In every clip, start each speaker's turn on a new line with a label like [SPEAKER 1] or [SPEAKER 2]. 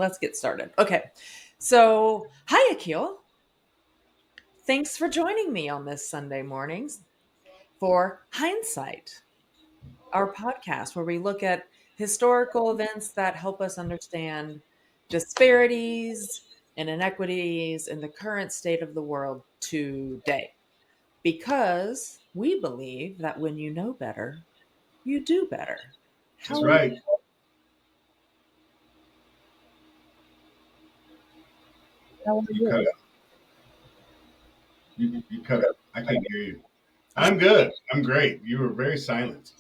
[SPEAKER 1] let's get started. Okay. So, hi, Akil. Thanks for joining me on this Sunday mornings for Hindsight, our podcast where we look at historical events that help us understand disparities and inequities in the current state of the world today. Because we believe that when you know better, you do better.
[SPEAKER 2] That's
[SPEAKER 1] How are you?
[SPEAKER 2] right.
[SPEAKER 1] How are
[SPEAKER 2] You cut
[SPEAKER 1] you?
[SPEAKER 2] out. You cut out. I can't hear you. I'm good. I'm great. You were very silent.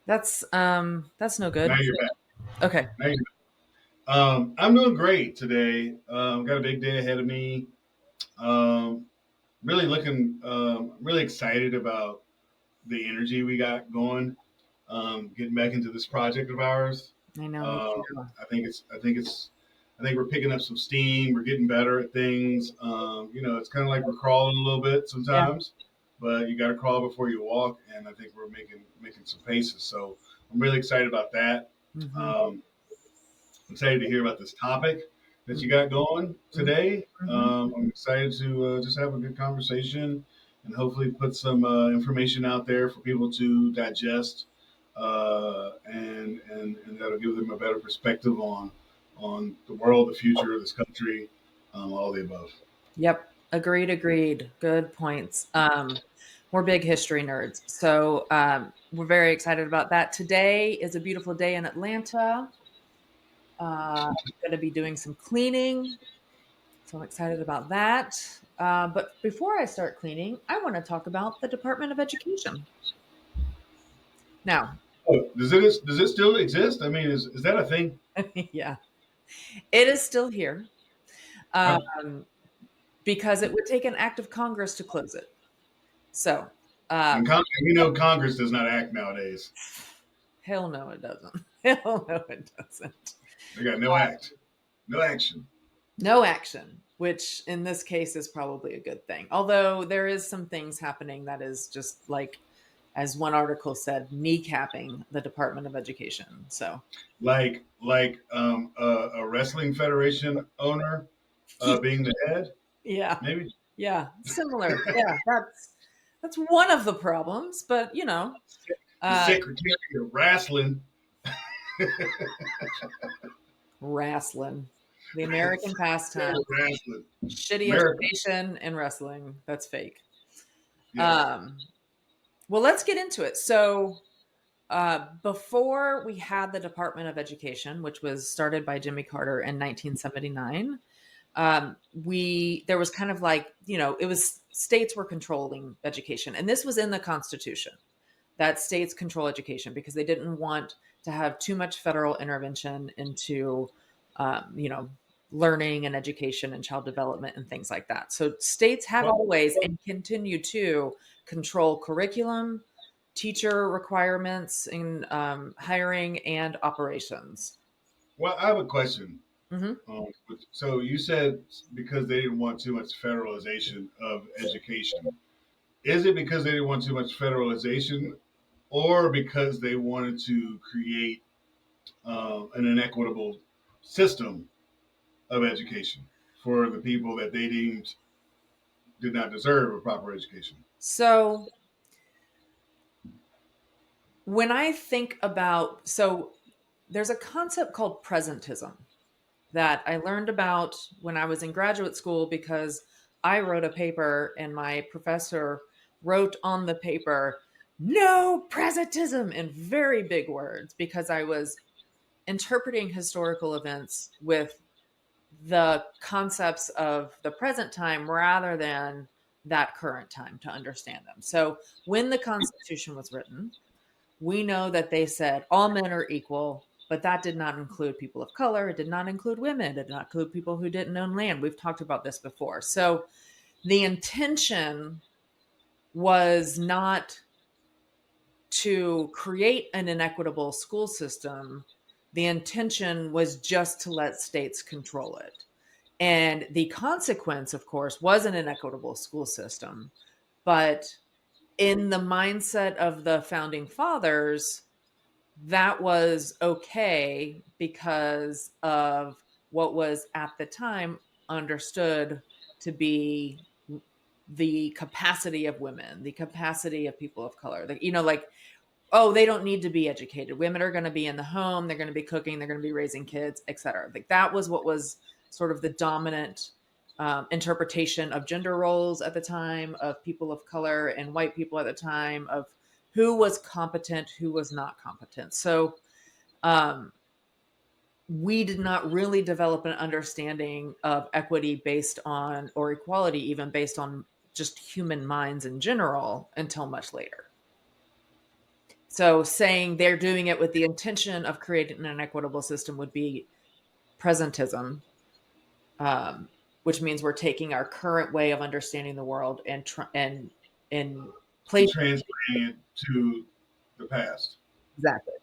[SPEAKER 1] That's no
[SPEAKER 2] Now
[SPEAKER 1] good.
[SPEAKER 2] you're back.
[SPEAKER 1] Okay.
[SPEAKER 2] Now you're back. I'm doing great today. Got a big day ahead of me. Um, really looking. Really excited about the energy we got going. Getting back into this project of ours.
[SPEAKER 1] I know, me
[SPEAKER 2] Um,
[SPEAKER 1] too.
[SPEAKER 2] I think it's. I think it's. I think we're picking up some steam. We're getting better at things. It's kind of like we're crawling a little bit
[SPEAKER 1] Yeah.
[SPEAKER 2] sometimes, but you got to crawl before you walk. And I think we're making some paces. So I'm really excited about that.
[SPEAKER 1] Hmm.
[SPEAKER 2] Um, excited to hear about this topic that you got going today.
[SPEAKER 1] Hmm.
[SPEAKER 2] I'm excited to just have a good conversation and hopefully put some information out there for people to digest, and that'll give them a better perspective on the world, the future, this country, all the above.
[SPEAKER 1] Yep. Agreed. Agreed. Good points. We're big history nerds, so we're very excited about that. Today is a beautiful day in Atlanta. I'm going to be doing some cleaning, so I'm excited about that. But before I start cleaning, I want to talk about the Department of Education. Now,
[SPEAKER 2] Oh, does it still exist? I mean, is that a thing?
[SPEAKER 1] yeah, it is still here.
[SPEAKER 2] Uh,
[SPEAKER 1] Um, because it would take an act of Congress to close it. So, uh,
[SPEAKER 2] we know Congress does not act nowadays.
[SPEAKER 1] hell no, it doesn't. Hell no, it doesn't.
[SPEAKER 2] They got no act, no action.
[SPEAKER 1] No action, which in this case is probably a good thing. Although there is some things happening that is just like, as one article said, kneecapping the Department of Education. So,
[SPEAKER 2] like a wrestling federation owner being the head,
[SPEAKER 1] yeah,
[SPEAKER 2] maybe
[SPEAKER 1] yeah, similar. Yeah, that's one of the problems, but
[SPEAKER 2] the
[SPEAKER 1] uh,
[SPEAKER 2] secretary of wrestling.
[SPEAKER 1] wrestling, the American
[SPEAKER 2] Secretary
[SPEAKER 1] pastime.
[SPEAKER 2] of wrestling,
[SPEAKER 1] Shitty
[SPEAKER 2] America.
[SPEAKER 1] education and wrestling. That's fake.
[SPEAKER 2] Yes.
[SPEAKER 1] Um, well, let's get into it. So, before we had the Department of Education, which was started by Jimmy Carter in 1979, we there was kind of like it was states were controlling education, and this was in the Constitution that states control education because they didn't want to have too much federal intervention into, um, you know, learning and education and child development and things like that. So states have
[SPEAKER 2] Well,
[SPEAKER 1] always and continue to control curriculum, teacher requirements in hiring and operations.
[SPEAKER 2] well, I have a question.
[SPEAKER 1] Hmm.
[SPEAKER 2] So you said because they didn't want too much federalization of education. Is it because they didn't want too much federalization, or because they wanted to create an inequitable system of education for the people that they deemed did not deserve a proper education?
[SPEAKER 1] So when I think about, there's a concept called presentism that I learned about when I was in graduate school because I wrote a paper and my professor wrote on the paper, no presentism in very big words because I was interpreting historical events with the concepts of the present time rather than that current time to understand them. So when the Constitution was written, we know that they said all men are equal, but that did not include people of color. It did not include women. It did not include people who didn't own land. We've talked about this before. So the intention was not to create an inequitable school system. The intention was just to let states control it. And the consequence, of course, was an inequitable school system. But in the mindset of the founding fathers, that was okay because of what was at the time understood to be the capacity of women, the capacity of people of color. Like, oh, they don't need to be educated. Women are going to be in the home, they're going to be cooking, they're going to be raising kids, etc. Like that was what was sort of the dominant interpretation of gender roles at the time, of people of color and white people at the time, of who was competent, who was not competent. So um, we did not really develop an understanding of equity based on, or equality even based on, just human minds in general until much later. So saying they're doing it with the intention of creating an equitable system would be presentism, um, which means we're taking our current way of understanding the world and
[SPEAKER 2] and
[SPEAKER 1] placing
[SPEAKER 2] transferring it to the past.
[SPEAKER 1] exactly.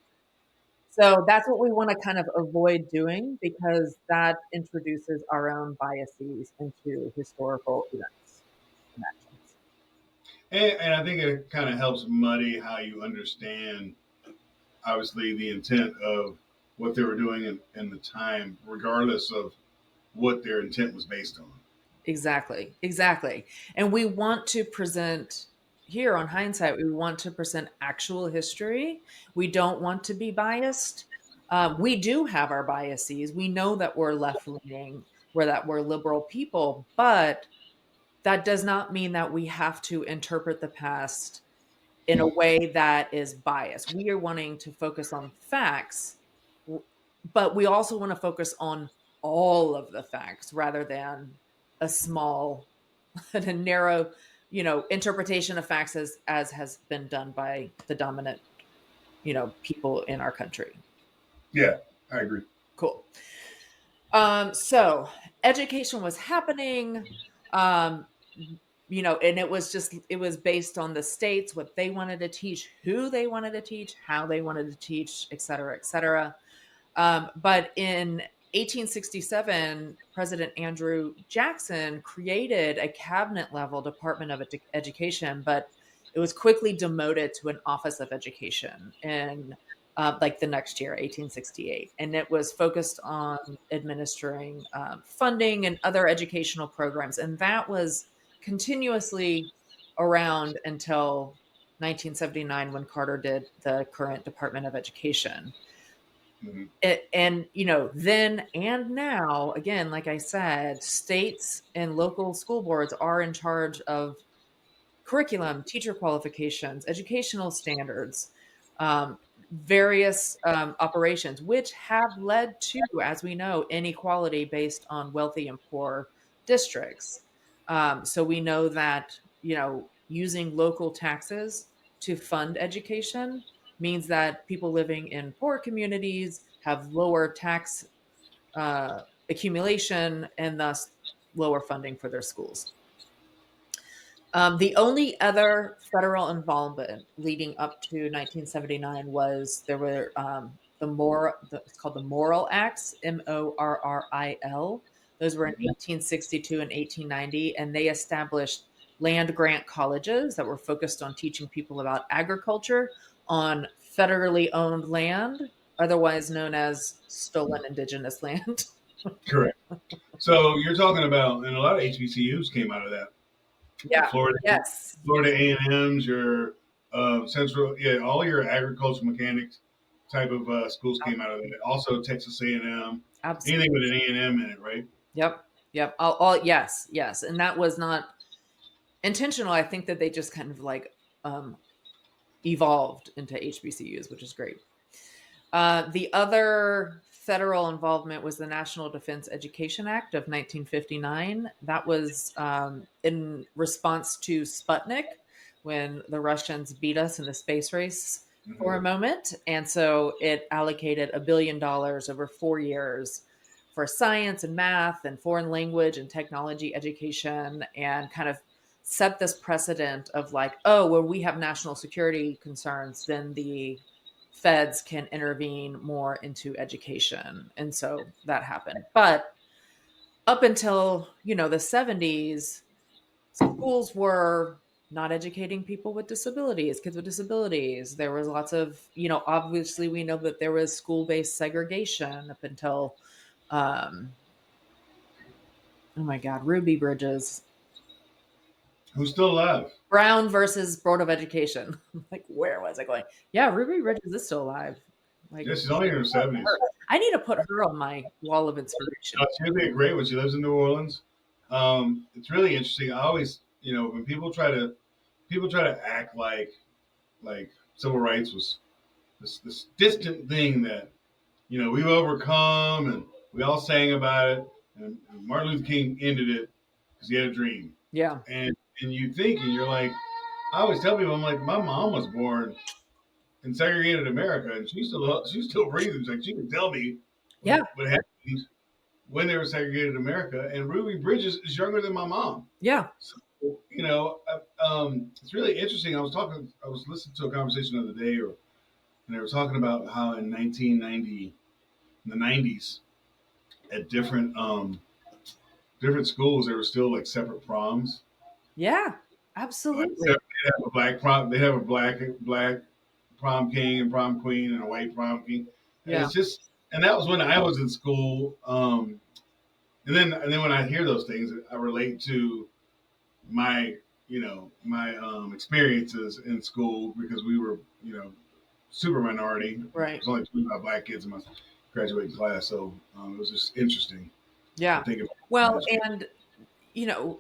[SPEAKER 1] So that's what we want to kind of avoid doing, because that introduces our own biases into historical events and actions.
[SPEAKER 2] And I think it kind of helps muddy how you understand, obviously, the intent of what they were doing in the time, regardless of what their intent was based on.
[SPEAKER 1] Exactly, exactly. And we want to present here on Hindsight, we want to present actual history. We don't want to be biased. We do have our biases. We know that we're left leaning, that we're liberal people, but that does not mean that we have to interpret the past in a way that is biased. We are wanting to focus on facts, but we also want to focus on all of the facts rather than a small and a narrow, interpretation of facts as has been done by the dominant, people in our country.
[SPEAKER 2] Yeah, I agree.
[SPEAKER 1] Cool. So education was happening. Um, and it was based on the states, what they wanted to teach, who they wanted to teach, how they wanted to teach, et cetera, et cetera. But in 1867, President Andrew Jackson created a cabinet level Department of Education, but it was quickly demoted to an Office of Education in like the next year, 1868. And it was focused on administering funding and other educational programs. And that was continuously around until 1979 when Carter did the current Department of Education.
[SPEAKER 2] Mm-hmm.
[SPEAKER 1] And then and now, again, like I said, states and local school boards are in charge of curriculum, teacher qualifications, educational standards, various operations, which have led to, as we know, inequality based on wealthy and poor districts. So we know that, using local taxes to fund education means that people living in poor communities have lower tax accumulation and thus lower funding for their schools. The only other federal involvement leading up to 1979 was there were it's called the Morrill Acts, Morril. Those were in
[SPEAKER 2] Mm-hmm.
[SPEAKER 1] 1862 and 1890, and they established land grant colleges that were focused on teaching people about agriculture on federally owned land, otherwise known as stolen indigenous land.
[SPEAKER 2] Correct. So you're talking about, and a lot of HBCUs came out of that. Your
[SPEAKER 1] Yeah. Yes.
[SPEAKER 2] Florida A&Ms, your Central, yeah, all your agricultural mechanics type of schools came out of that. Also, Texas A&M, anything with
[SPEAKER 1] Absolutely.
[SPEAKER 2] an A&M in it, right?
[SPEAKER 1] Yep. Yep. Yes. Yes. And that was not intentional. I think that they just kind of like um, evolved into HBCUs, which is great. The other federal involvement was the National Defense Education Act of 1959. That was in response to Sputnik when the Russians beat us in the space race
[SPEAKER 2] Mm-hmm.
[SPEAKER 1] for a moment. And so it allocated $1 billion over 4 years for science and math and foreign language and technology education, and kind of set this precedent of like, oh, when we have national security concerns, then the feds can intervene more into education. And so that happened. But up until, the 70s, schools were not educating people with disabilities, kids with disabilities. There was lots of, obviously we know that there was school-based segregation up until Oh my God, Ruby Bridges.
[SPEAKER 2] Who's still alive?
[SPEAKER 1] Brown versus Board of Education. Like, where was I going? Yeah, Ruby Bridges is still alive. Like,
[SPEAKER 2] Yeah, she's only in her
[SPEAKER 1] her.
[SPEAKER 2] 70s.
[SPEAKER 1] I need to put her on my wall of inspiration.
[SPEAKER 2] She'd be a great one. She lives in New Orleans. It's really interesting. I always, when people try to act like civil rights was this distant thing that we've overcome, and we all sang about it, and Martin Luther King ended it because he had a dream.
[SPEAKER 1] Yeah.
[SPEAKER 2] And you think, and you're like, I always tell people, I'm like, my mom was born in segregated America, and she's still breathing. Like she can tell me
[SPEAKER 1] Yeah.
[SPEAKER 2] what happened when they were segregated America. And Ruby Bridges is younger than my mom.
[SPEAKER 1] Yeah.
[SPEAKER 2] So, it's really interesting. I was listening to a conversation the other day, and they were talking about how in 1990, in the 90s, at different schools, there were still like separate proms.
[SPEAKER 1] Yeah.
[SPEAKER 2] Like
[SPEAKER 1] Absolutely.
[SPEAKER 2] they have a black prom, they have a black prom king and prom queen and a white prom king, and
[SPEAKER 1] Yeah.
[SPEAKER 2] it's just, and that was when I was in school. And then when I hear those things, I relate to my my experiences in school because we were super minority.
[SPEAKER 1] Right.
[SPEAKER 2] There's only 25 black kids in my graduating class, so it was just interesting to
[SPEAKER 1] Yeah.
[SPEAKER 2] think about my
[SPEAKER 1] Well,
[SPEAKER 2] history.
[SPEAKER 1] and you know,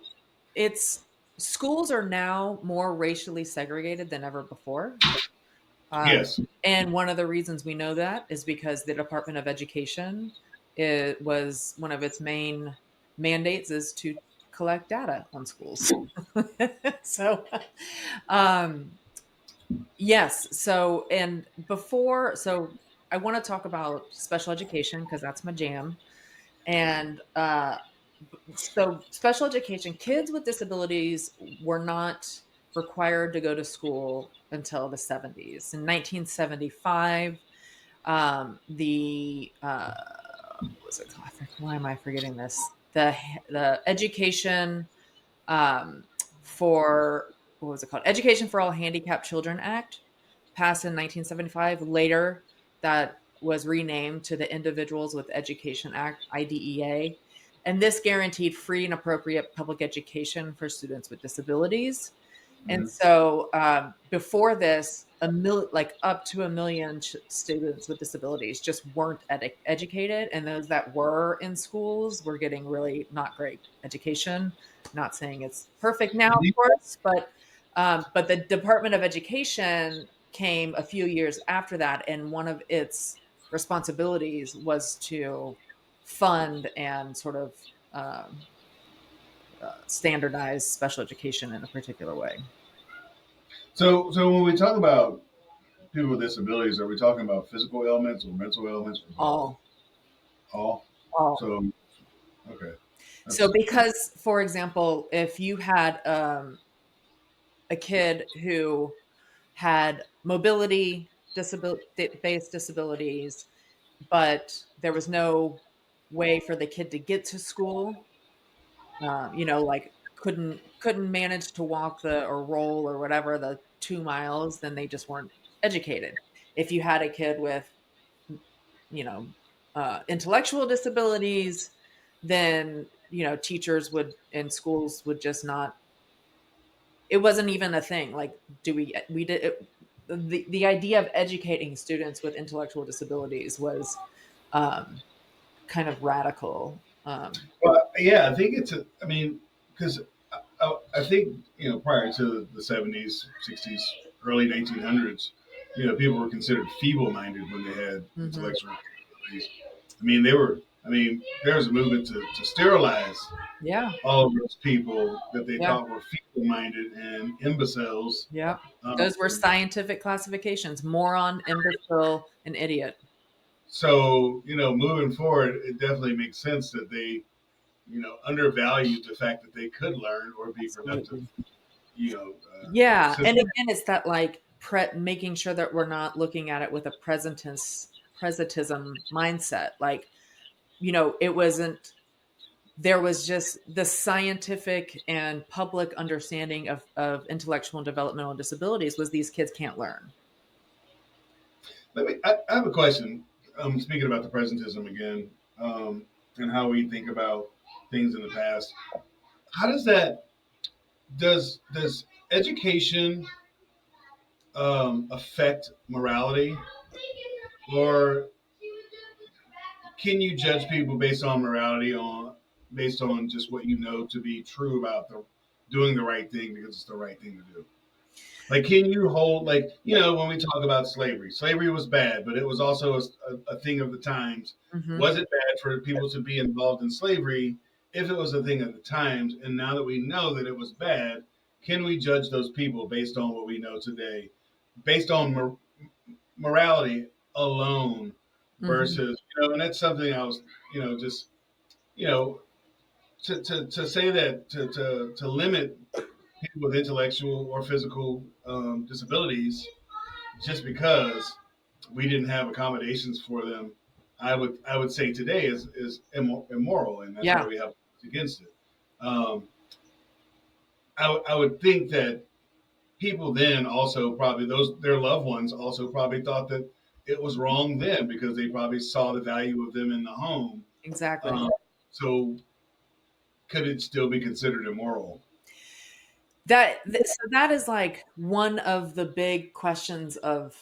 [SPEAKER 1] it's schools are now more racially segregated than ever before. Um,
[SPEAKER 2] Yes.
[SPEAKER 1] and one of the reasons we know that is because the Department of Education, it was one of its main mandates is to collect data on schools. So, um, yes. So, and before, so I want to talk about special education because that's my jam. And so, special education, kids with disabilities were not required to go to school until the 70s. In 1975, the what was it called? Why am I forgetting this? The education um, for what was it called? Education for All Handicapped Children Act passed in 1975. Later, that was renamed to the Individuals with Education Act (IDEA), and this guaranteed free and appropriate public education for students with disabilities. And
[SPEAKER 2] Mhm.
[SPEAKER 1] so before this, like up to a million students with disabilities just weren't educated, and those that were in schools were getting really not great education. Not saying it's perfect now, of course, but the Department of Education came a few years after that, and one of its responsibilities was to fund and sort of standardize special education in a particular way.
[SPEAKER 2] So when we talk about people with disabilities, are we talking about physical ailments or mental ailments or both?
[SPEAKER 1] All,
[SPEAKER 2] All.
[SPEAKER 1] all.
[SPEAKER 2] So okay,
[SPEAKER 1] So,
[SPEAKER 2] that's
[SPEAKER 1] because, for example, if you had a kid who had mobility based disabilities, but there was no way for the kid to get to school, like couldn't manage to walk the or roll or whatever the 2 miles, then they just weren't educated. If you had a kid with you know, intellectual disabilities, then, teachers would in schools would just not, it wasn't even a thing. Like, we did it, the idea of educating students with intellectual disabilities was kind of radical.
[SPEAKER 2] well, yeah. I think it's a. I mean, because I think prior to the 70s, 60s, early 1900s, people were considered feeble-minded when they had
[SPEAKER 1] Mhm.
[SPEAKER 2] intellectual disabilities. I mean, they were. I mean, there was a movement to sterilize
[SPEAKER 1] Yeah,
[SPEAKER 2] all of those people that they
[SPEAKER 1] yeah,
[SPEAKER 2] thought were feeble-minded and imbeciles.
[SPEAKER 1] yeah. Those were
[SPEAKER 2] Um,
[SPEAKER 1] scientific classifications: moron, imbecile, and idiot.
[SPEAKER 2] so moving forward, it definitely makes sense that they undervalued the fact that they could learn or be productive,
[SPEAKER 1] Absolutely.
[SPEAKER 2] you know,
[SPEAKER 1] Yeah, and
[SPEAKER 2] citizens.
[SPEAKER 1] again, it's that, like, making sure that we're not looking at it with a presentism mindset. Like, it wasn't there was just the scientific and public understanding of intellectual and developmental disabilities was these kids can't learn.
[SPEAKER 2] I have a question. Speaking about the presentism again, and how we think about things in the past. How does that does education affect morality, or can you judge people based on morality based on just what you know to be true about the doing the right thing because it's the right thing to do? Like, can you hold, like, when we talk about slavery was bad, but it was also a thing of the times.
[SPEAKER 1] Hmm.
[SPEAKER 2] Was it bad for people to be involved in slavery if it was a thing of the times? And now that we know that it was bad, can we judge those people based on what we know today, based on morality alone
[SPEAKER 1] Hmm.
[SPEAKER 2] versus, and that's something I was, just, you know, to say that, to limit people with intellectual or physical disabilities just because we didn't have accommodations for them, I would say today is immoral, and that's why
[SPEAKER 1] Yeah,
[SPEAKER 2] we have against it. Um, I would think that people then also probably those their loved ones also probably thought that it was wrong then because they probably saw the value of them in the home.
[SPEAKER 1] exactly.
[SPEAKER 2] Um, so could it still be considered immoral?
[SPEAKER 1] So that is like one of the big questions of,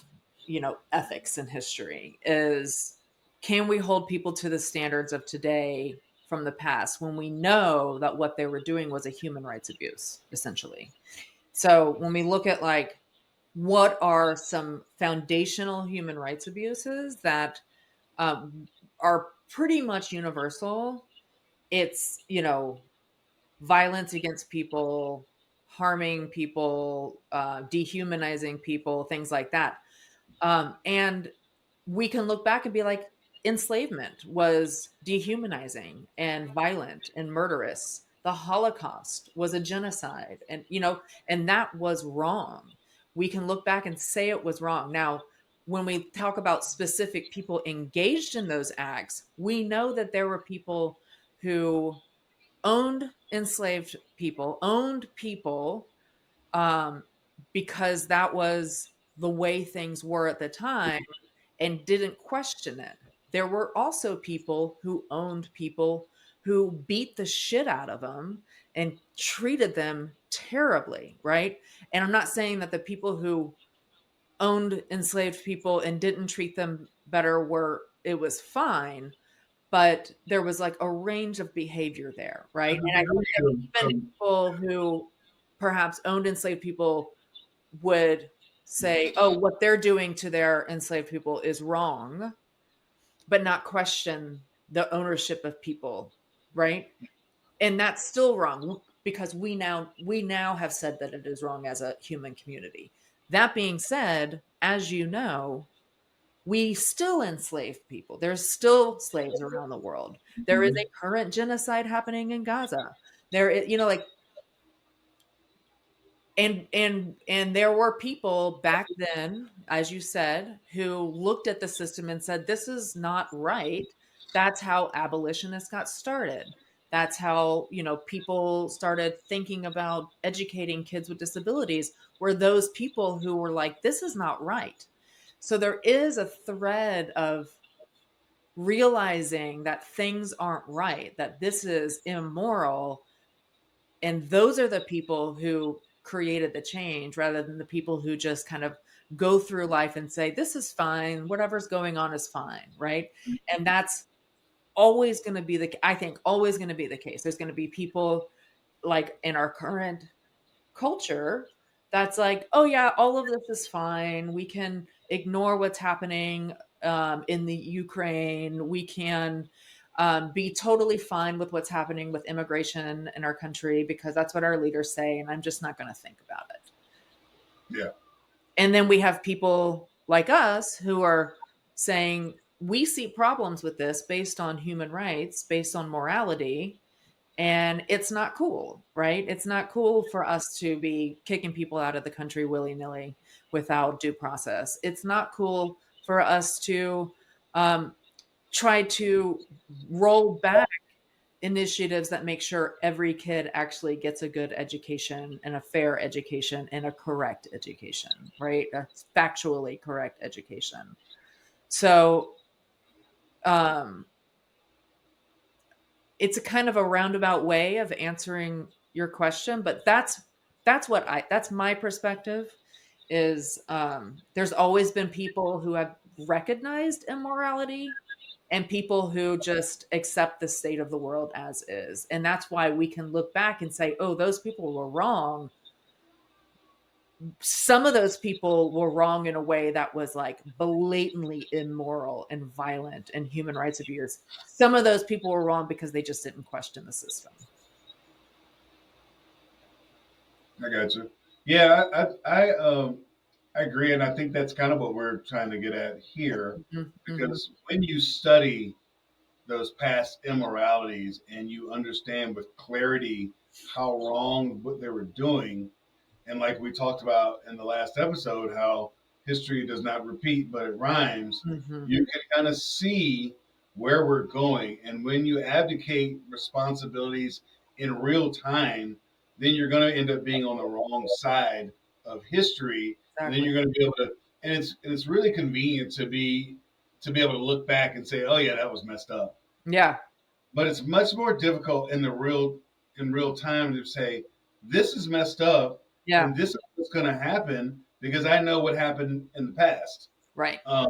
[SPEAKER 1] ethics in history is, can we hold people to the standards of today from the past when we know that what they were doing was a human rights abuse, essentially? So when we look at like what are some foundational human rights abuses that are pretty much universal, it's, violence against people, harming people, dehumanizing people, things like that. And we can look back and be like, enslavement was dehumanizing and violent and murderous. The Holocaust was a genocide, and that was wrong. We can look back and say it was wrong. Now, when we talk about specific people engaged in those acts, we know that there were people who owned enslaved people, owned people, um, because that was the way things were at the time and didn't question it. There were also people who owned people who beat the shit out of them and treated them terribly, right? And I'm not saying that the people who owned enslaved people and didn't treat them better were it was fine, but there was like a range of behavior there,
[SPEAKER 2] A
[SPEAKER 1] right? And I think that
[SPEAKER 2] degree
[SPEAKER 1] even
[SPEAKER 2] of
[SPEAKER 1] people who perhaps owned enslaved people would say, oh, what they're doing to their enslaved people is wrong, but not question the ownership of people, right? And that's still wrong because we now have said that it is wrong as a human community. That being said, as you know, we still enslave people. There's still slaves around the world. There is a current genocide happening in Gaza. There is, like, and there were people back then, as you said, who looked at the system and said, this is not right. That's how abolitionists got started. That's how, people started thinking about educating kids with disabilities, were those people who were like, this is not right. So there is a thread of realizing that things aren't right, that this is immoral. And those are the people who created the change rather than the people who just kind of go through life and say, this is fine, whatever's going on is fine, right? And that's always going to be I think, always going to be the case. There's going to be people like in our current culture that's like, oh yeah, all of this is fine. We can ignore what's happening in the Ukraine. We can be totally fine with what's happening with immigration in our country because that's what our leaders say, and I'm just not going to think about it.
[SPEAKER 2] yeah.
[SPEAKER 1] And then we have people like us who are saying we see problems with this based on human rights, based on morality, and it's not cool, right? It's not cool for us to be kicking people out of the country willy-nilly without due process. It's not cool for us to um, try to roll back initiatives that make sure every kid actually gets a good education and a fair education and a correct education, right? A factually correct education. So, um, it's a kind of a roundabout way of answering your question, but that's my perspective is there's always been people who have recognized immorality and people who just accept the state of the world as is. And that's why we can look back and say, oh, those people were wrong. Some of those people were wrong in a way that was like blatantly immoral and violent and human rights abuse. Some of those people were wrong because they just didn't question the system.
[SPEAKER 2] I got you. Yeah, I agree, and I think that's kind of what we're trying to get at here,
[SPEAKER 1] Mhm, mhm,
[SPEAKER 2] because when you study those past immoralities and you understand with clarity how wrong what they were doing, and like we talked about in the last episode, how history does not repeat but it rhymes,
[SPEAKER 1] mhm.
[SPEAKER 2] you can kind of see where we're going. And when you abdicate responsibilities in real time, then you're going to end up being on the wrong side of history. And then
[SPEAKER 1] Exactly.
[SPEAKER 2] you're going to be able to, and it's really convenient to be able to look back and say, oh yeah, that was messed up.
[SPEAKER 1] Yeah.
[SPEAKER 2] But it's much more difficult in real time to say this is messed up
[SPEAKER 1] Yeah.
[SPEAKER 2] and this is what's going to happen because I know what happened in the past.
[SPEAKER 1] Right.
[SPEAKER 2] Um,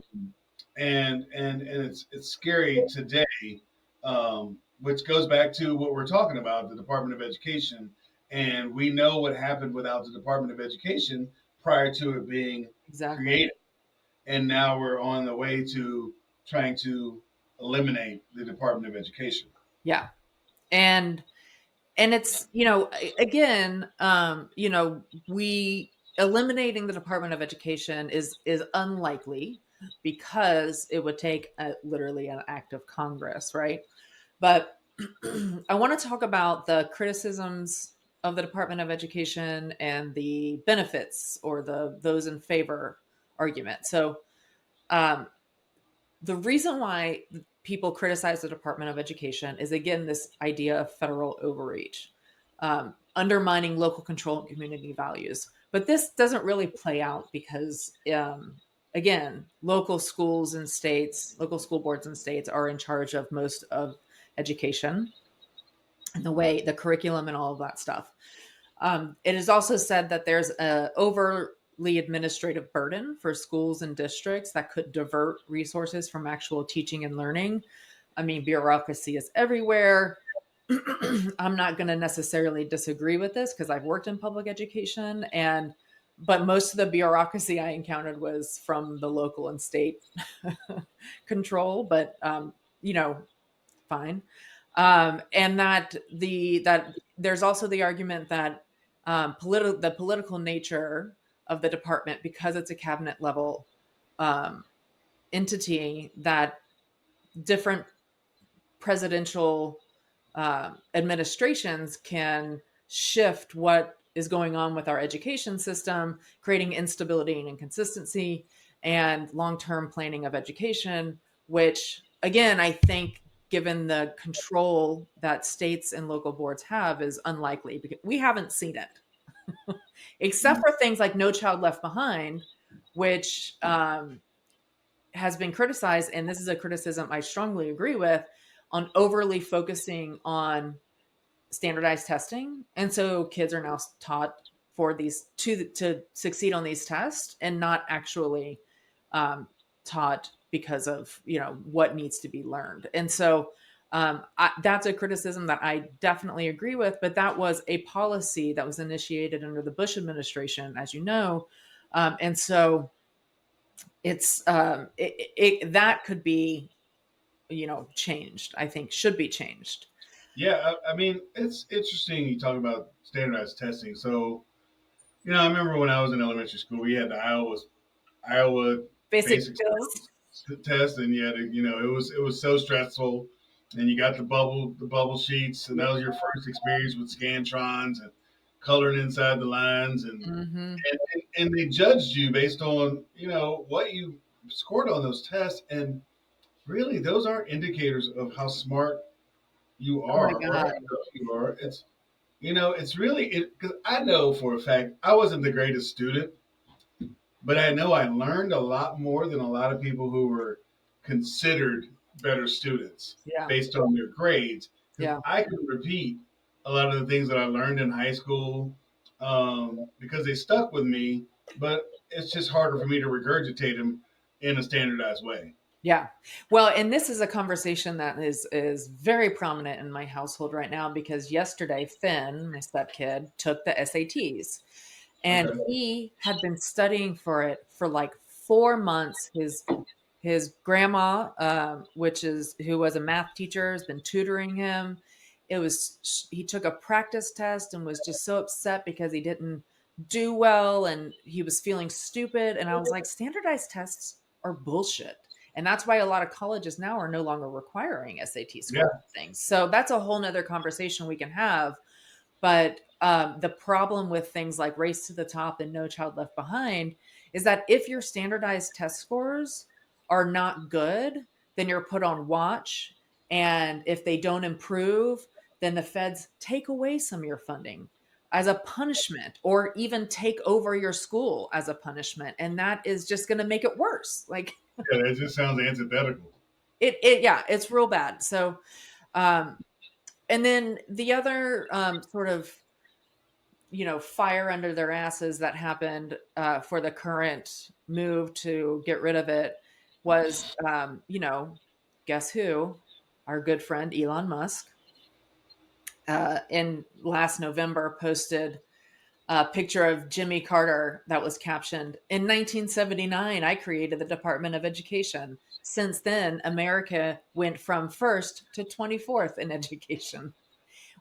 [SPEAKER 2] and it's scary today, which goes back to what we're talking about, the Department of Education, and we know what happened without the Department of Education prior to it being
[SPEAKER 1] Exactly.
[SPEAKER 2] created, and now we're on the way to trying to eliminate the Department of Education.
[SPEAKER 1] Yeah. And it's, again, we eliminating the Department of Education is unlikely because it would take literally an act of Congress, right? But I want to talk about the criticisms of the Department of Education and the benefits or the those in favor argument. So, um, the reason why people criticize the Department of Education is again this idea of federal overreach, undermining local control and community values. But this doesn't really play out because, again, local schools and states, local school boards and states are in charge of most of education and the curriculum and all of that stuff. It is also said that there's a overly administrative burden for schools and districts that could divert resources from actual teaching and learning. I mean, bureaucracy is everywhere. I'm not going to necessarily disagree with this because I've worked in public education, and but most of the bureaucracy I encountered was from the local and state control. But you know, fine. And that there's also the argument that the political nature of the department, because it's a cabinet level um, entity, that different presidential administrations can shift what is going on with our education system, creating instability and inconsistency and long term planning of education, which, again, I think, given the control that states and local boards have, is unlikely because we haven't seen it, except for things like No Child Left Behind, which has been criticized. And this is a criticism I strongly agree with, on overly focusing on standardized testing, and so kids are now taught for these to succeed on these tests and not actually taught because of what needs to be learned. And so that's a criticism that I definitely agree with. But that was a policy that was initiated under the Bush administration, as you know, and so that could be changed. I think should be changed.
[SPEAKER 2] Yeah, I mean, it's interesting you talk about standardized testing. So, I remember when I was in elementary school, we had the Iowa
[SPEAKER 1] Basic
[SPEAKER 2] basic
[SPEAKER 1] skills.
[SPEAKER 2] test, and you had to, it was so stressful, and you got the bubble sheets, and that was your first experience with scantrons and coloring inside the lines, and
[SPEAKER 1] Hmm.
[SPEAKER 2] and they judged you based on what you scored on those tests, and really those aren't indicators of how smart you
[SPEAKER 1] Oh my
[SPEAKER 2] are or how
[SPEAKER 1] God.
[SPEAKER 2] good you are. It's really because I know for a fact I wasn't the greatest student, but I know I learned a lot more than a lot of people who were considered better students
[SPEAKER 1] Yeah.
[SPEAKER 2] based on their grades. because
[SPEAKER 1] Yeah.
[SPEAKER 2] I can repeat a lot of the things that I learned in high school because they stuck with me, but it's just harder for me to regurgitate them in a standardized way.
[SPEAKER 1] Yeah. Well, and this is a conversation that is very prominent in my household right now because yesterday Finn, my step kid, took the SATs. And
[SPEAKER 2] Okay.
[SPEAKER 1] he had been studying for it for like 4 months. His grandma, which is who was a math teacher, has been tutoring him. He took a practice test and was just so upset because he didn't do well and he was feeling stupid. And I was like, standardized tests are bullshit. And that's why a lot of colleges now are no longer requiring SAT
[SPEAKER 2] Yeah.
[SPEAKER 1] scores and things. So that's a whole nother conversation we can have, but the problem with things like Race to the Top and No Child Left Behind is that if your standardized test scores are not good, then you're put on watch. And if they don't improve, then the feds take away some of your funding as a punishment or even take over your school as a punishment. And that is just going to make it worse. Like
[SPEAKER 2] Yeah, that just sounds antithetical.
[SPEAKER 1] yeah, it's real bad. So, um, and then the other sort of fire under their asses that happened for the current move to get rid of it was, guess who? Our good friend Elon Musk in last November posted a picture of Jimmy Carter that was captioned, "In 1979, I created the Department of Education. Since then, America went from first to 24th in education."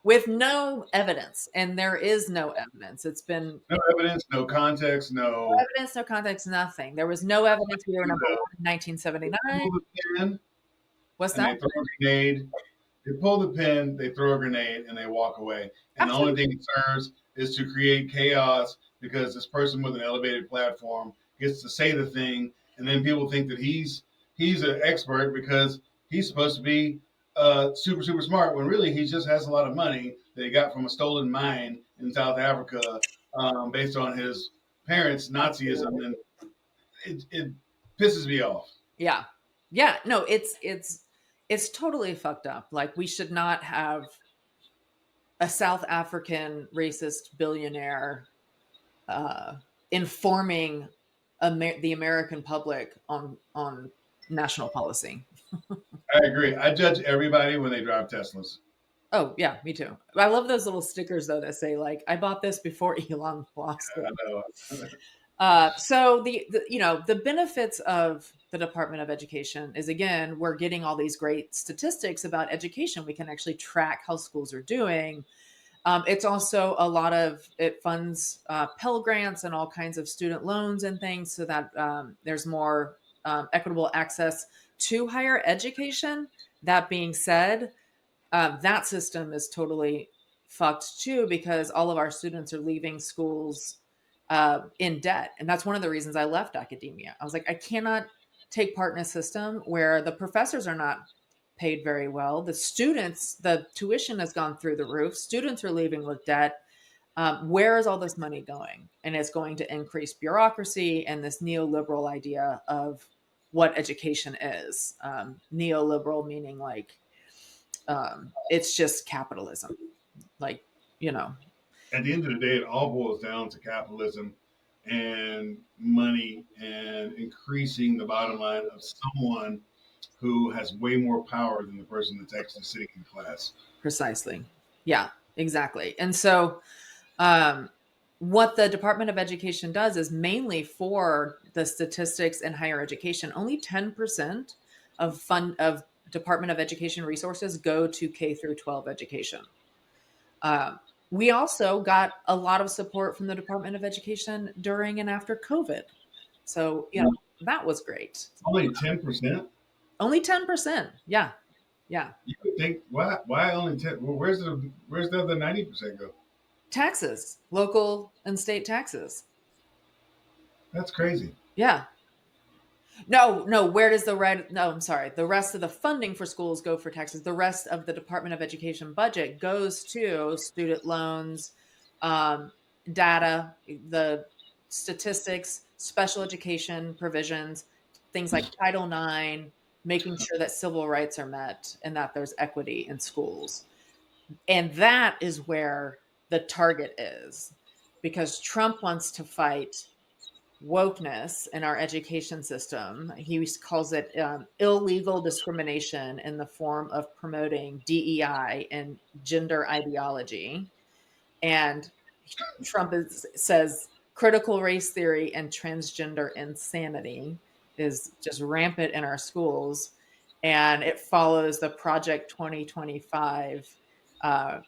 [SPEAKER 1] With no evidence, and there is no evidence. It's been
[SPEAKER 2] No evidence, no context,
[SPEAKER 1] no
[SPEAKER 2] no.
[SPEAKER 1] evidence, no context, nothing. There was no evidence we were number
[SPEAKER 2] The,
[SPEAKER 1] one in
[SPEAKER 2] they
[SPEAKER 1] 1979.
[SPEAKER 2] pull the pin
[SPEAKER 1] What's
[SPEAKER 2] and
[SPEAKER 1] that?
[SPEAKER 2] they throw a grenade. They pull the pin, they throw a grenade, and they walk away. And the only
[SPEAKER 1] Absolutely.
[SPEAKER 2] thing it serves is to create chaos because this person with an elevated platform gets to say the thing, and then people think that he's an expert because he's supposed to be super smart when really he just has a lot of money that he got from a stolen mine in South Africa based on his parents' Nazism,
[SPEAKER 1] Absolutely.
[SPEAKER 2] and it pisses me off.
[SPEAKER 1] Yeah. Yeah. No, it's totally fucked up. Like we should not have a South African racist billionaire uh, informing the American public on national policy.
[SPEAKER 2] I agree. I judge everybody when they drive Teslas.
[SPEAKER 1] Oh yeah, me too. I love those little stickers though that say like, "I bought this before Elon lost
[SPEAKER 2] I
[SPEAKER 1] it."
[SPEAKER 2] know.
[SPEAKER 1] So the benefits of the Department of Education is, again, we're getting all these great statistics about education. We can actually track how schools are doing. It's also it funds Pell Grants and all kinds of student loans and things so that there's more equitable access to higher education. That being said, that system is totally fucked too because all of our students are leaving schools in debt. And that's one of the reasons I left academia. I was like, I cannot take part in a system where the professors are not paid very well. The tuition has gone through the roof. Students are leaving with debt. Where is all this money going? And it's going to increase bureaucracy and this neoliberal idea of what education is. Neoliberal meaning like it's just capitalism. Like, you know,
[SPEAKER 2] At the end of the day, it all boils down to capitalism and money and increasing the bottom line of someone who has way more power than the person that's actually sitting in class.
[SPEAKER 1] precisely. Yeah, exactly. And so, um, what the Department of Education does is mainly for the statistics in higher education. Only 10% of Department of Education resources go to K through 12 education. Um, we also got a lot of support from the Department of Education during and after COVID. So, that was great.
[SPEAKER 2] Only 10%.
[SPEAKER 1] Only 10%. Yeah. Yeah.
[SPEAKER 2] You would think why only 10? Well, where's the other 90% go?
[SPEAKER 1] Taxes, local and state taxes.
[SPEAKER 2] That's crazy.
[SPEAKER 1] Yeah. No, no, where does the right no, I'm sorry. The rest of the funding for schools go for taxes. The rest of the Department of Education budget goes to student loans, um, data, the statistics, special education provisions, things like Title IX, making sure that civil rights are met and that there's equity in schools. And that is where the target is, because Trump wants to fight wokeness in our education system. He calls it illegal discrimination in the form of promoting DEI and gender ideology. And says critical race theory and transgender insanity is just rampant in our schools. And it follows the Project 2025 uh,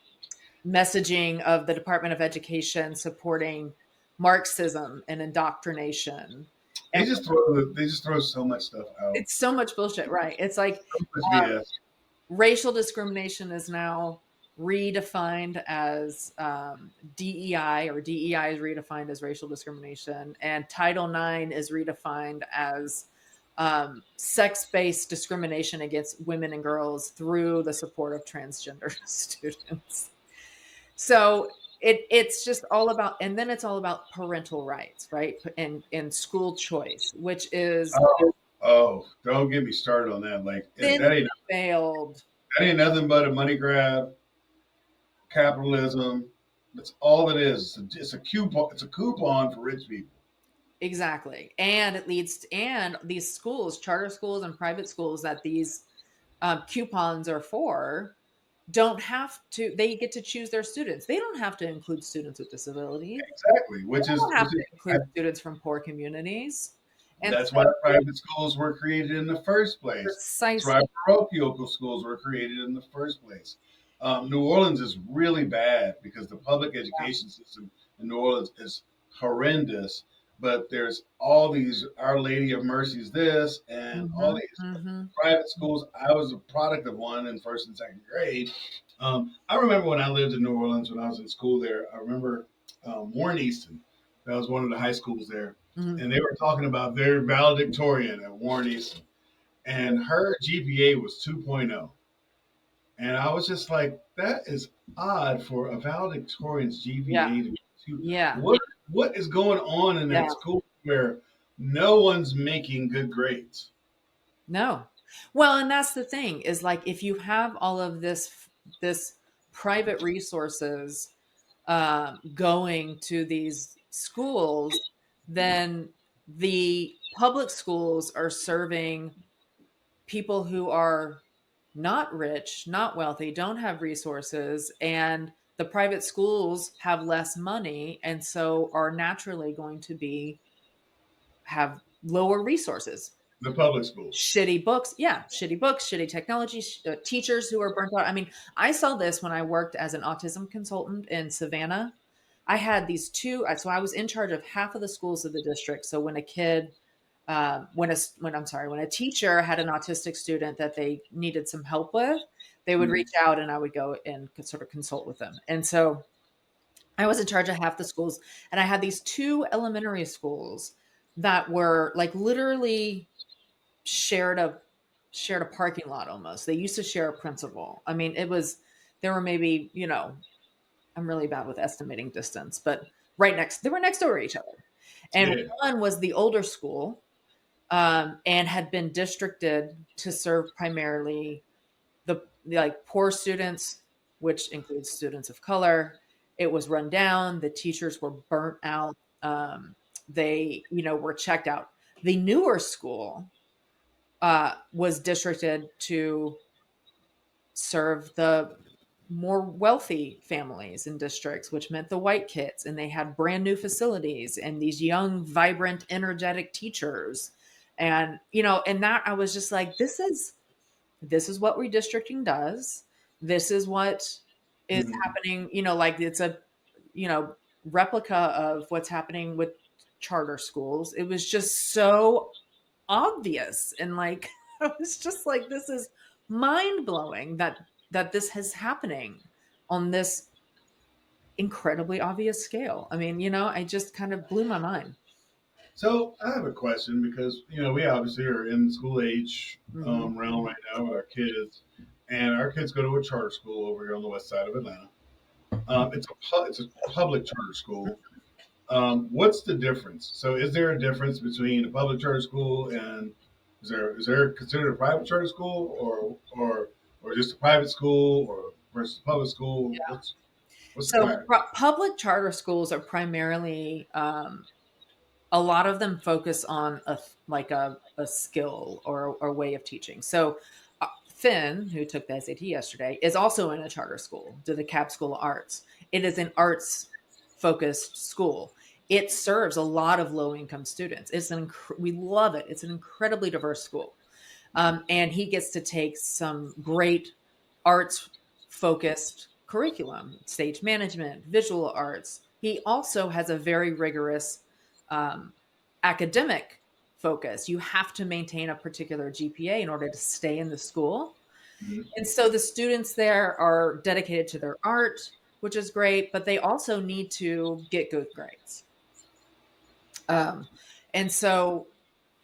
[SPEAKER 1] messaging of the Department of Education supporting Marxism and indoctrination. And
[SPEAKER 2] They just throw so much stuff out.
[SPEAKER 1] it's so much bullshit, right? It's like
[SPEAKER 2] So much BS.
[SPEAKER 1] racial discrimination is now redefined as DEI, or DEI is redefined as racial discrimination, and Title IX is redefined as sex based discrimination against women and girls through the support of transgender students. So it's just all about, and then it's all about parental rights, right? And school choice, which is
[SPEAKER 2] Oh, oh, don't get me started on that. Like
[SPEAKER 1] thin failed.
[SPEAKER 2] that ain't nothing but a money grab, capitalism. That's all it is. It's a coupon. It's a coupon for rich people.
[SPEAKER 1] Exactly. And it leads to, and these schools, charter schools and private schools that these coupons are for, don't have to, they get to choose their students. They don't have to include students with disabilities.
[SPEAKER 2] Exactly.
[SPEAKER 1] They don't have
[SPEAKER 2] Which
[SPEAKER 1] to
[SPEAKER 2] is
[SPEAKER 1] include students from poor communities. And
[SPEAKER 2] that's
[SPEAKER 1] so
[SPEAKER 2] why private schools were created in the first place. That's
[SPEAKER 1] precisely.
[SPEAKER 2] why parochial schools were created in the first place. New Orleans is really bad because the public education system in New Orleans is horrendous. But there's all these Our Lady of Mercy's this and all
[SPEAKER 1] Hmm.
[SPEAKER 2] these
[SPEAKER 1] Hmm.
[SPEAKER 2] private schools. I was a product of one in first and second grade. I remember when I lived in New Orleans when I was in school there. I remember Warren Easton. That was one of the high schools there,
[SPEAKER 1] Hmm.
[SPEAKER 2] and they were talking about their valedictorian at Warren Easton, and her GPA was 2.0. And I was just like, that is odd for a valedictorian's
[SPEAKER 1] Yeah.
[SPEAKER 2] GPA to be two.
[SPEAKER 1] Yeah.
[SPEAKER 2] What is going on in
[SPEAKER 1] Yeah.
[SPEAKER 2] that school where no one's making good grades?
[SPEAKER 1] No. Well, and that's the thing, is like if you have all of this private resources going to these schools, then the public schools are serving people who are not rich, not wealthy, don't have resources, and the private schools have less money and so are naturally going to be have lower resources.
[SPEAKER 2] The public schools.
[SPEAKER 1] Shitty books, yeah, shitty books, shitty technology, teachers who are burnt out. I mean, I saw this when I worked as an autism consultant in Savannah. I had these two, so I was in charge of half of the schools of the district. So when a kid, when I'm sorry, when a teacher had an autistic student that they needed some help with, they would
[SPEAKER 2] Hmm.
[SPEAKER 1] reach out and I would go and sort of consult with them. And so I was in charge of half the schools, and I had these two elementary schools that were like literally shared a shared a parking lot almost. They used to share a principal. I mean, it was there were maybe, I'm really bad with estimating distance, but they were next door to each other. And
[SPEAKER 2] Yeah.
[SPEAKER 1] one was the older school, and had been districted to serve primarily the like poor students, which includes students of color. It was run down. The teachers were burnt out. They, were checked out. The newer school was districted to serve the more wealthy families and districts, which meant the white kids. And they had brand new facilities and these young, vibrant, energetic teachers. And, and that I was just like, this is what redistricting does. This is what is
[SPEAKER 2] Hmm.
[SPEAKER 1] happening, like it's a, you know, replica of what's happening with charter schools. It was just so obvious, and like I was just like, this is mind blowing that this is happening on this incredibly obvious scale. I mean, I just kind of blew my mind.
[SPEAKER 2] So I have a question because we obviously are in the school age
[SPEAKER 1] Hmm.
[SPEAKER 2] realm right now with our kids, and our kids go to a charter school over here on the west side of Atlanta. It's a public charter school. What's the difference? So is there a difference between a public charter school and is there considered a private charter school or just a private school or versus public school? What's the
[SPEAKER 1] So
[SPEAKER 2] fact?
[SPEAKER 1] public charter schools are primarily a lot of them focus on like a skill or a way of teaching. So Finn, who took the SAT yesterday, is also in a charter school, to the Cab School of Arts. It is an arts focused school. It serves a lot of low income students. We love it. It's an incredibly diverse school, and he gets to take some great arts focused curriculum, stage management, visual arts. He also has a very rigorous um, academic focus. You have to maintain a particular GPA in order to stay in the school.
[SPEAKER 2] Mhm.
[SPEAKER 1] And so the students there are dedicated to their art, which is great, but they also need to get good grades. Um, and so,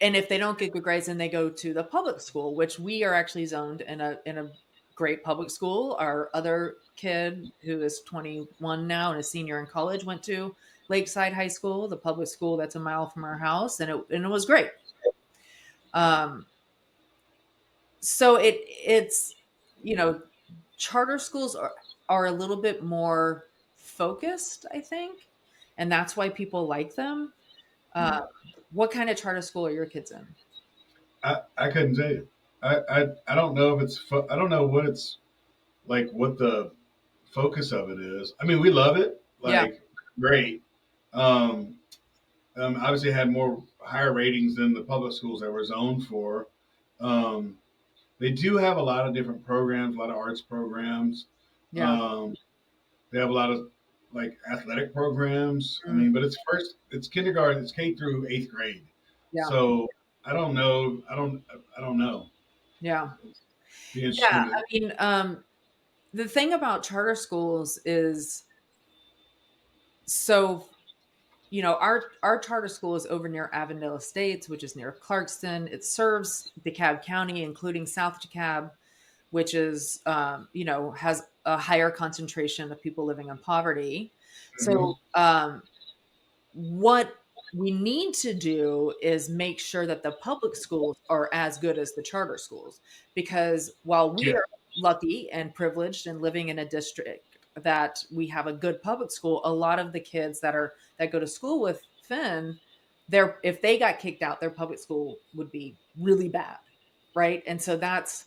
[SPEAKER 1] and if they don't get good grades, then they go to the public school, which we are actually zoned in a great public school. Our other kid, who is 21 now and a senior in college, went to Lakeside High School, the public school that's a mile from our house, and it was great. Um, so it's you know charter schools are a little bit more focused, I think, and that's why people like them. Uh,
[SPEAKER 2] Mhm.
[SPEAKER 1] what kind of charter school are your kids in?
[SPEAKER 2] I couldn't tell you. I don't know if I don't know what it's like, what the focus of it is. I mean, we love it,
[SPEAKER 1] Yeah,
[SPEAKER 2] like great. Um, Obviously had more higher ratings than the public schools that were zoned for. Um, they do have a lot of different programs, a lot of arts programs.
[SPEAKER 1] yeah,
[SPEAKER 2] Um, they have a lot of like athletic programs. I
[SPEAKER 1] mm,
[SPEAKER 2] mean, but it's kindergarten, it's K through eighth grade.
[SPEAKER 1] yeah,
[SPEAKER 2] So I don't know. I don't know.
[SPEAKER 1] yeah,
[SPEAKER 2] Be
[SPEAKER 1] yeah.
[SPEAKER 2] interesting to.
[SPEAKER 1] I mean, the thing about charter schools is so our charter school is over near Avondale Estates, which is near Clarkston. It serves DeKalb County, including South DeKalb, which is has a higher concentration of people living in poverty.
[SPEAKER 2] Mhm.
[SPEAKER 1] So what we need to do is make sure that the public schools are as good as the charter schools, because while we
[SPEAKER 2] Yeah.
[SPEAKER 1] are lucky and privileged and living in a district that we have a good public school, a lot of the kids that go to school with Finn, their if they got kicked out, their public school would be really bad, right? And so that's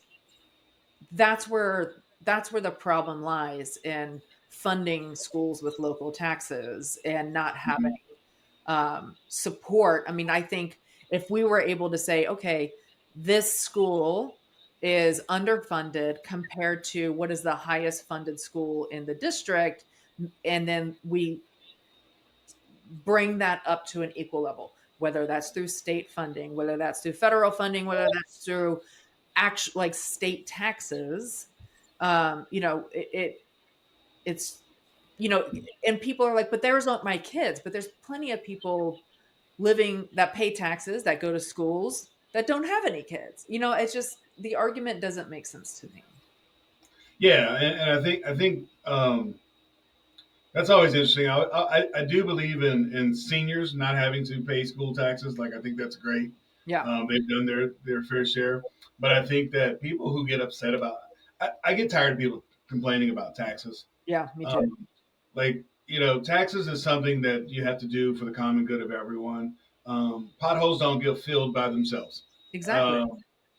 [SPEAKER 1] where the problem lies in funding schools with local taxes and not having
[SPEAKER 2] Mhm.
[SPEAKER 1] support. I mean, I think if we were able to say, okay, this school is underfunded compared to what is the highest funded school in the district, and then we bring that up to an equal level, whether that's through state funding, whether that's through federal funding, whether that's through actual like state taxes. It's and people are like, but there's not my kids, but there's plenty of people living that pay taxes, that go to schools, that don't have any kids. It's just the argument doesn't make sense to me.
[SPEAKER 2] Yeah, and I think that's always interesting. I do believe in seniors not having to pay school taxes. Like I think that's great.
[SPEAKER 1] Yeah.
[SPEAKER 2] They've done their fair share, but I think that people who get upset about, I get tired of people complaining about taxes.
[SPEAKER 1] Yeah, me too.
[SPEAKER 2] Um, like taxes is something that you have to do for the common good of everyone. Potholes don't get filled by themselves.
[SPEAKER 1] Exactly.
[SPEAKER 2] um,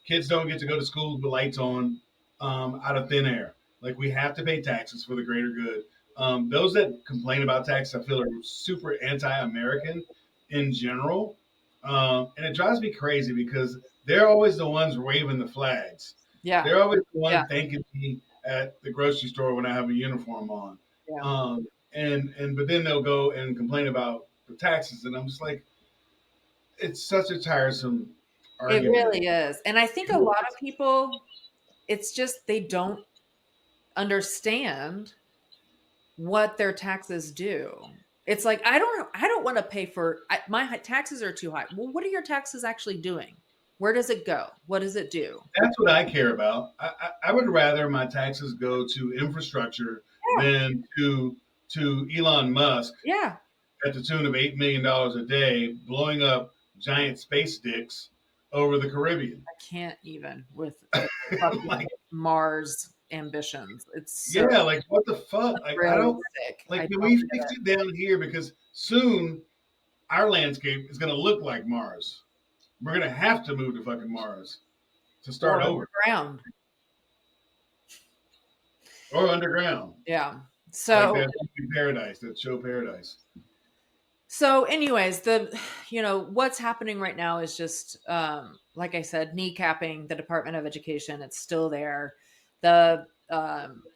[SPEAKER 2] Kids don't get to go to school with lights on out of thin air. Like we have to pay taxes for the greater good. Those that complain about taxes, I feel, are super anti-American in general, and it drives me crazy because they're always the ones waving the flags.
[SPEAKER 1] Yeah.
[SPEAKER 2] They're always the
[SPEAKER 1] Yeah.
[SPEAKER 2] one thanking me at the grocery store when I have a uniform on.
[SPEAKER 1] Yeah.
[SPEAKER 2] And but then they'll go and complain about the taxes, and I'm just like, it's such a tiresome
[SPEAKER 1] It
[SPEAKER 2] argument.
[SPEAKER 1] really is. And I think a lot of people, it's just they don't understand what their taxes do. It's like I don't want to pay for my taxes are too high. Well, what are your taxes actually doing? Where does it go? What does it do?
[SPEAKER 2] That's what I care about. I would rather my taxes go to infrastructure
[SPEAKER 1] Yeah.
[SPEAKER 2] than to Elon Musk
[SPEAKER 1] Yeah.
[SPEAKER 2] at the tune of $8 million a day, blowing up giant space sticks over the Caribbean.
[SPEAKER 1] I can't even with the fucking
[SPEAKER 2] Like,
[SPEAKER 1] Mars. ambitions. It's so
[SPEAKER 2] Yeah, like what the fuck? Like I don't
[SPEAKER 1] realistic.
[SPEAKER 2] like
[SPEAKER 1] I
[SPEAKER 2] can
[SPEAKER 1] don't
[SPEAKER 2] we
[SPEAKER 1] get
[SPEAKER 2] fix
[SPEAKER 1] it.
[SPEAKER 2] it down here because soon our landscape is gonna look like Mars. We're gonna have to move to fucking Mars to start
[SPEAKER 1] Or
[SPEAKER 2] over
[SPEAKER 1] underground.
[SPEAKER 2] or underground,
[SPEAKER 1] Yeah.
[SPEAKER 2] like
[SPEAKER 1] So
[SPEAKER 2] that movie Paradise, that show Paradise.
[SPEAKER 1] so anyways, what's happening right now is just like I said, kneecapping the Department of Education. It's still there. The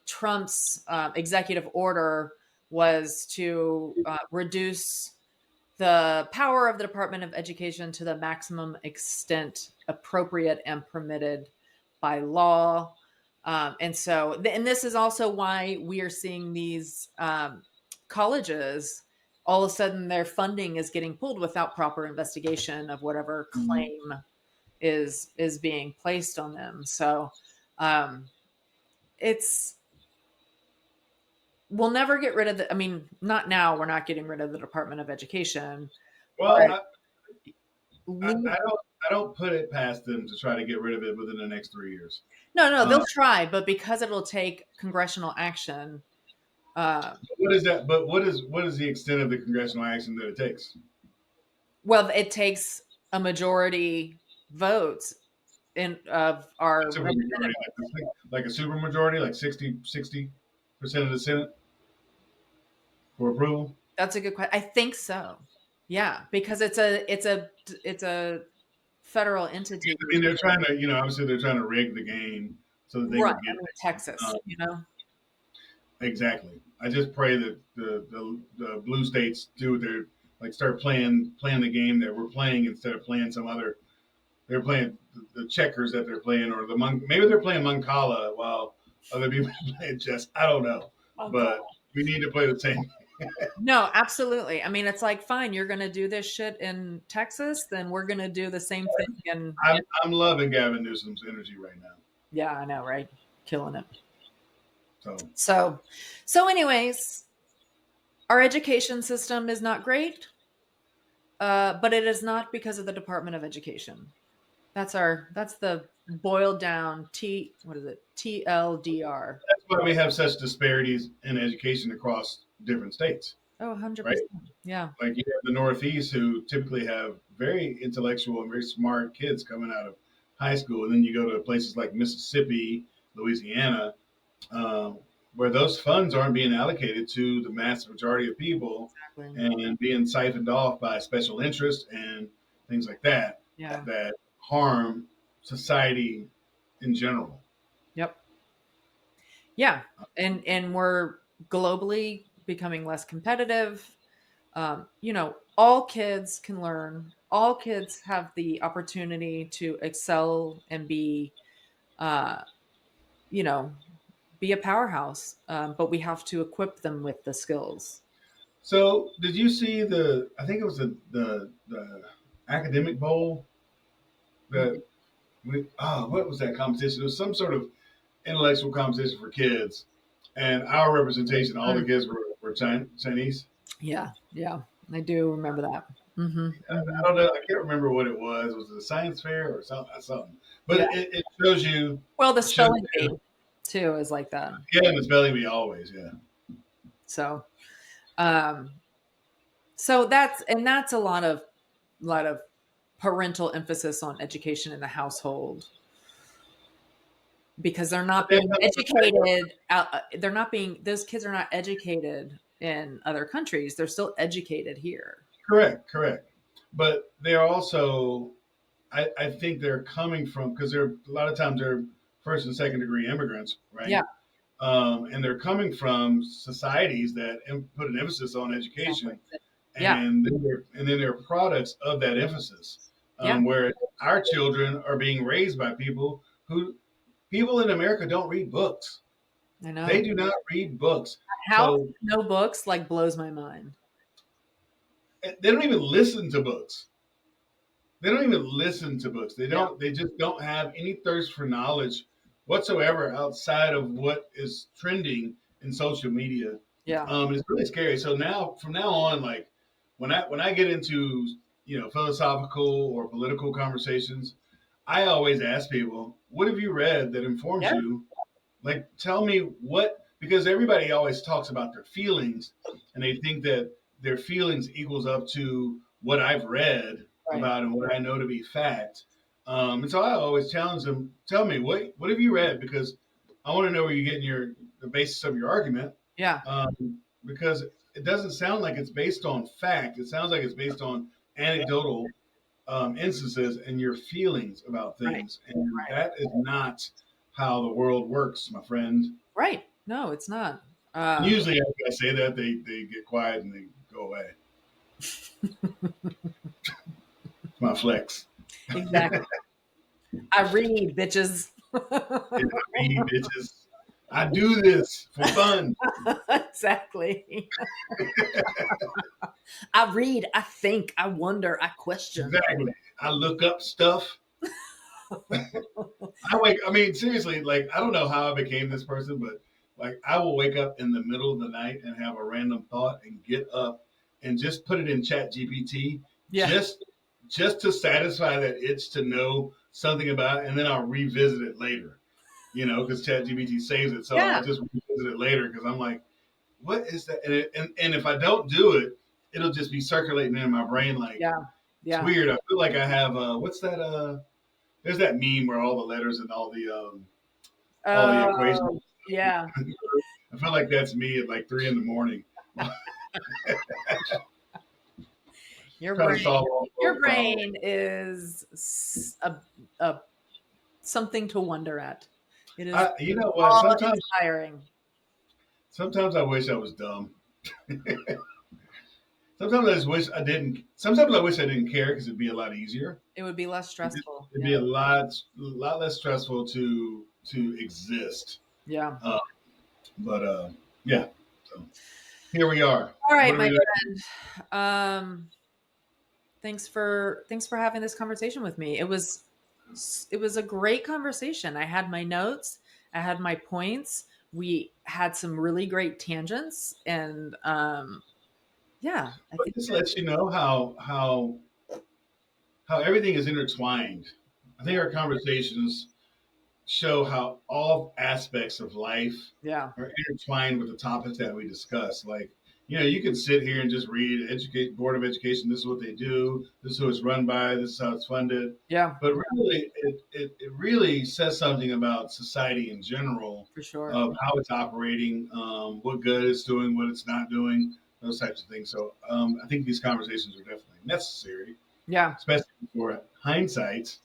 [SPEAKER 1] Trump's executive order was to reduce the power of the Department of Education to the maximum extent appropriate and permitted by law. And this is also why we are seeing these colleges, all of a sudden their funding is getting pulled without proper investigation of whatever
[SPEAKER 2] Mhm.
[SPEAKER 1] claim is being placed on them. So um, it's we'll never get rid of the. I mean, not now. We're not getting rid of the Department of Education,
[SPEAKER 2] Well,
[SPEAKER 1] but
[SPEAKER 2] I don't put it past them to try to get rid of it within the next 3 years.
[SPEAKER 1] no,
[SPEAKER 2] Um,
[SPEAKER 1] they'll try, but because it'll take congressional action, uh,
[SPEAKER 2] what is that? But what is the extent of the congressional action that it takes?
[SPEAKER 1] well, it takes a majority votes in of our
[SPEAKER 2] A super majority,
[SPEAKER 1] representatives.
[SPEAKER 2] like a super majority, like 60% of the Senate for approval.
[SPEAKER 1] That's a good question. I think so. Yeah, because it's a federal entity.
[SPEAKER 2] I mean, they're trying to, obviously they're trying to rig the game so that they
[SPEAKER 1] Right.
[SPEAKER 2] can get
[SPEAKER 1] I mean,
[SPEAKER 2] there.
[SPEAKER 1] Texas,
[SPEAKER 2] Exactly. I just pray that the blue states do what they're like, start playing the game that we're playing instead of playing some other. They're playing the checkers that they're playing, or maybe they're playing Mancala while other people are playing chess. I don't know,
[SPEAKER 1] Oh god.
[SPEAKER 2] but we need to play the same.
[SPEAKER 1] No, absolutely. I mean, it's like, fine, you're gonna do this shit in Texas, then we're gonna do the same thing
[SPEAKER 2] I'm loving Gavin Newsom's energy right now.
[SPEAKER 1] yeah, I know, right? Killing it.
[SPEAKER 2] So
[SPEAKER 1] So anyways, our education system is not great, but it is not because of the Department of Education. That's the boiled down what is it? TLDR.
[SPEAKER 2] that's why we have such disparities in education across different states,
[SPEAKER 1] Oh,
[SPEAKER 2] right?
[SPEAKER 1] 100%. Yeah.
[SPEAKER 2] Like you have the Northeast who typically have very intellectual and very smart kids coming out of high school, and then you go to places like Mississippi, Louisiana, um, where those funds aren't being allocated to the mass majority of people
[SPEAKER 1] Exactly.
[SPEAKER 2] and being siphoned off by special interests and things like that
[SPEAKER 1] Yeah.
[SPEAKER 2] that harm society in general.
[SPEAKER 1] Yep. Yeah. And we're globally becoming less competitive. All kids can learn. All kids have the opportunity to excel and uh, you know, be a powerhouse. But we have to equip them with the skills.
[SPEAKER 2] So, did you see the? I think it was the academic bowl that what was that competition? It was some sort of intellectual competition for kids, and our representation, all the
[SPEAKER 1] Mm.
[SPEAKER 2] kids were Chinese.
[SPEAKER 1] Yeah, yeah, I do remember that. Hmm. Hmm.
[SPEAKER 2] I don't know. I can't remember what it was. Was it a science fair or something? But
[SPEAKER 1] Yeah.
[SPEAKER 2] it shows you.
[SPEAKER 1] Well, the
[SPEAKER 2] It shows
[SPEAKER 1] spelling bee
[SPEAKER 2] you.
[SPEAKER 1] too is like that.
[SPEAKER 2] Yeah, and the spelling bee always. Yeah.
[SPEAKER 1] So, um, that's a lot of parental emphasis on education in the household because they're
[SPEAKER 2] But
[SPEAKER 1] not
[SPEAKER 2] they
[SPEAKER 1] being
[SPEAKER 2] have other factors.
[SPEAKER 1] educated. They're not being. Those kids are not educated in other countries. They're still educated here.
[SPEAKER 2] Correct, correct. But they're also, I think they're coming from because they're a lot of times they're first and second degree immigrants,
[SPEAKER 1] Yeah,
[SPEAKER 2] right? And they're coming from societies that put an emphasis on
[SPEAKER 1] exactly.
[SPEAKER 2] education,
[SPEAKER 1] Yeah,
[SPEAKER 2] and then they're products of that emphasis.
[SPEAKER 1] yeah,
[SPEAKER 2] Where our children are being raised by people in America don't read books.
[SPEAKER 1] I
[SPEAKER 2] They
[SPEAKER 1] know.
[SPEAKER 2] do not read books,
[SPEAKER 1] House
[SPEAKER 2] so
[SPEAKER 1] no books like blows my mind.
[SPEAKER 2] they don't even listen to books. They don't even listen to books. They
[SPEAKER 1] Yeah,
[SPEAKER 2] don't. They just don't have any thirst for knowledge whatsoever outside of what is trending in social media.
[SPEAKER 1] yeah,
[SPEAKER 2] It's really scary. So now, from now on, like when I get into philosophical or political conversations, I always ask people, "What have you read that informs
[SPEAKER 1] yeah.
[SPEAKER 2] you Like, tell me what, because everybody always talks about their feelings and they think that their feelings equals up to what I've read
[SPEAKER 1] Right.
[SPEAKER 2] about and what I know to be fact. And so I always challenge them, tell me, what have you read? Because I want to know where you're getting the basis of your argument.
[SPEAKER 1] Yeah.
[SPEAKER 2] Because it doesn't sound like it's based on fact. It sounds like it's based on anecdotal instances and your feelings about
[SPEAKER 1] Right.
[SPEAKER 2] things. And
[SPEAKER 1] Right.
[SPEAKER 2] that is not how the world works, my friend.
[SPEAKER 1] Right. No, it's not.
[SPEAKER 2] Usually, after I say that, they get quiet and they go away. It's my flex.
[SPEAKER 1] Exactly. I read, bitches.
[SPEAKER 2] And I read bitches. I do this for fun.
[SPEAKER 1] Exactly. I read, I think, I wonder, I question.
[SPEAKER 2] Exactly. I look up stuff. I mean, seriously, like, I don't know how I became this person, but like, I will wake up in the middle of the night and have a random thought and get up and just put it in Chat GPT
[SPEAKER 1] Yeah.
[SPEAKER 2] just to satisfy that itch to know something about it, and then I'll revisit it later, because Chat GPT saves it. So
[SPEAKER 1] Yeah.
[SPEAKER 2] I'll just revisit it later because I'm like, what is that? And if I don't do it, it'll just be circulating in my brain like,
[SPEAKER 1] Yeah.
[SPEAKER 2] it's
[SPEAKER 1] Yeah.
[SPEAKER 2] weird. I feel like I have, what's that? There's that meme where all the letters and all the equations.
[SPEAKER 1] Oh, yeah.
[SPEAKER 2] I feel like that's me at like 3 in the morning,
[SPEAKER 1] Your
[SPEAKER 2] trying to
[SPEAKER 1] brain,
[SPEAKER 2] solve all the
[SPEAKER 1] your
[SPEAKER 2] world's problems.
[SPEAKER 1] brain is a something to wonder at. It is
[SPEAKER 2] You know what?
[SPEAKER 1] all inspiring.
[SPEAKER 2] Sometimes I wish I was dumb. Sometimes I just wish I didn't. Sometimes I wish I didn't care because it'd be a lot easier.
[SPEAKER 1] It would be less stressful.
[SPEAKER 2] It'd
[SPEAKER 1] Yeah.
[SPEAKER 2] be a lot less stressful to exist.
[SPEAKER 1] Yeah.
[SPEAKER 2] Uh, but yeah. So here we are.
[SPEAKER 1] All right,
[SPEAKER 2] What are
[SPEAKER 1] my
[SPEAKER 2] we doing?
[SPEAKER 1] friend. Thanks for having this conversation with me. It was a great conversation. I had my notes, I had my points. We had some really great tangents, and yeah, I
[SPEAKER 2] But
[SPEAKER 1] think
[SPEAKER 2] this
[SPEAKER 1] that
[SPEAKER 2] lets you know how everything is intertwined. I think our conversations show how all aspects of life
[SPEAKER 1] yeah,
[SPEAKER 2] are intertwined with the topics that we discuss. Like, you can sit here and just read educate Board of Education. This is what they do. This is who it's run by. This is how it's funded.
[SPEAKER 1] yeah,
[SPEAKER 2] But really, it really says something about society in general,
[SPEAKER 1] for sure.
[SPEAKER 2] of how it's operating, what good it's doing, what it's not doing, those types of things. So I think these conversations are definitely necessary,
[SPEAKER 1] Yeah,
[SPEAKER 2] especially for hindsight,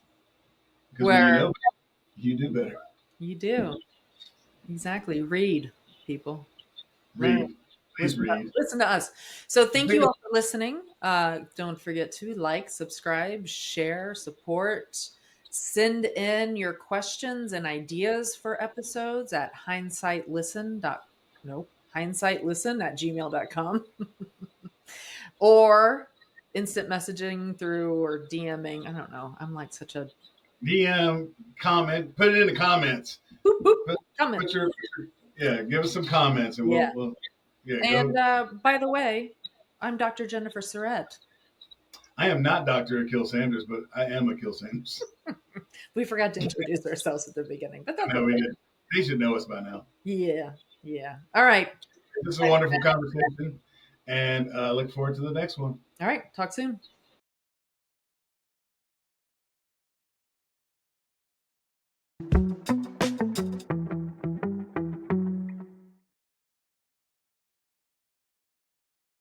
[SPEAKER 2] because when you
[SPEAKER 1] where
[SPEAKER 2] know, you do better.
[SPEAKER 1] you do exactly read people, learn,
[SPEAKER 2] Read. Please
[SPEAKER 1] listen to,
[SPEAKER 2] read.
[SPEAKER 1] listen to us. So thank you all for listening. Don't forget to like, subscribe, share, support. Send in your questions and ideas for episodes at hindsightlisten@gmail.com or instant messaging through or DMing. I don't know. I'm like such a
[SPEAKER 2] DM, comment, put it in the comments.
[SPEAKER 1] boop boop
[SPEAKER 2] Put,
[SPEAKER 1] comment.
[SPEAKER 2] yeah, give us some comments and
[SPEAKER 1] Yeah.
[SPEAKER 2] we'll yeah,
[SPEAKER 1] And
[SPEAKER 2] go.
[SPEAKER 1] by the way, I'm Dr. Jennifer Sarrett.
[SPEAKER 2] I am not Dr. Akil Sanders, but I am Akil Sanders.
[SPEAKER 1] We forgot to introduce ourselves at the beginning, but that's
[SPEAKER 2] No, we
[SPEAKER 1] okay.
[SPEAKER 2] did. They should know us by now.
[SPEAKER 1] Yeah. Yeah. All right.
[SPEAKER 2] This is a wonderful conversation, and look forward to the next one.
[SPEAKER 1] All right. Talk soon.